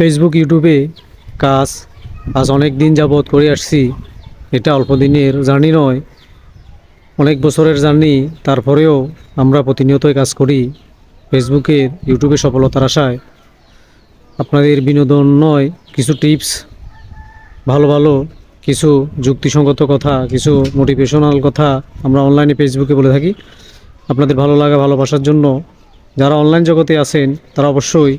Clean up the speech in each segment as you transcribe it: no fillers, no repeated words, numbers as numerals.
Facebook ইউটিউবে কাজ আজ অনেক দিন যাবৎ করে আসছি। এটা অল্প দিনের জার্নি নয়, অনেক বছরের জার্নি। তারপরেও আমরা প্রতিনিয়তই কাজ করি ফেসবুকের ইউটিউবে সফলতার আশায়। আপনাদের বিনোদন নয়, কিছু টিপস, ভালো ভালো কিছু যুক্তিসঙ্গত কথা, কিছু মোটিভেশনাল কথা আমরা অনলাইনে ফেসবুকে বলে থাকি আপনাদের ভালো লাগা ভালোবাসার জন্য। যারা অনলাইন জগতে আছেন তারা অবশ্যই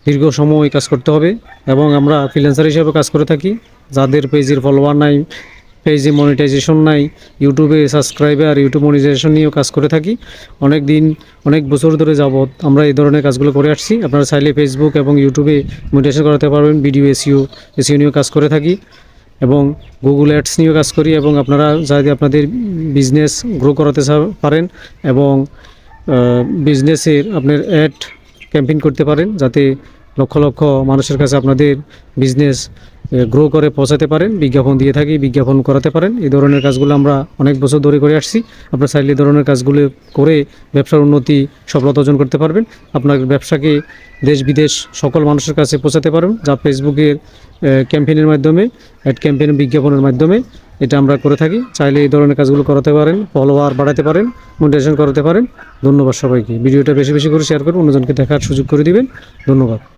দীর্ঘ সময় কাজ করতে হবে এবং আমরা ফ্রিল্যান্সার হিসেবে কাজ করে থাকি। যাদের পেজের ফলোয়ার নাই, পেজে মনিটাইজেশন নাই, ইউটিউবে সাবস্ক্রাইবার, ইউটিউব মনিটাইজেশন নিয়েও কাজ করে থাকি অনেক দিন, অনেক বছর ধরে যাবৎ আমরা এই ধরনের কাজগুলো করে আসছি। আপনারা চাইলে ফেসবুক এবং ইউটিউবে মনিটাইজেশন করাতে পারবেন। ভিডিও এসইও নিয়েও কাজ করে থাকি এবং গুগল অ্যাডস নিয়েও কাজ করি। এবং আপনারা যদি আপনাদের বিজনেস গ্রো করাতে পারেন এবং বিজনেসের আপনার অ্যাড ক্যাম্পেইন করতে পারেন, যাতে লক্ষ লক্ষ মানুষের কাছে আপনাদের বিজনেস গ্রো করে পৌঁছাতে পারেন। বিজ্ঞাপন দিয়ে থাকি, বিজ্ঞাপন করাতে পারেন। এই ধরনের কাজগুলো আমরা অনেক বছর ধরে করে আসছি। আপনারা চাইলে এই ধরনের কাজগুলো করে ব্যবসার উন্নতি, সফলতা অর্জন করতে পারবেন। আপনার ব্যবসাকে দেশ বিদেশ সকল মানুষের কাছে পৌঁছাতে পারবেন, যা ফেসবুকের ক্যাম্পেইনের মাধ্যমে, অ্যাড ক্যাম্পেইন, বিজ্ঞাপনের মাধ্যমে এটা আমরা করে থাকি। চাইলে এই ধরনের কাজগুলো করাতে পারেন, ফলোয়ার বাড়াতে পারেন, মনিটাইজেশন করাতে পারেন। ধন্যবাদ সবাইকে। ভিডিওটা বেশি বেশি করে শেয়ার করুন, অন্যজনকে দেখার সুযোগ করে দিবেন। ধন্যবাদ।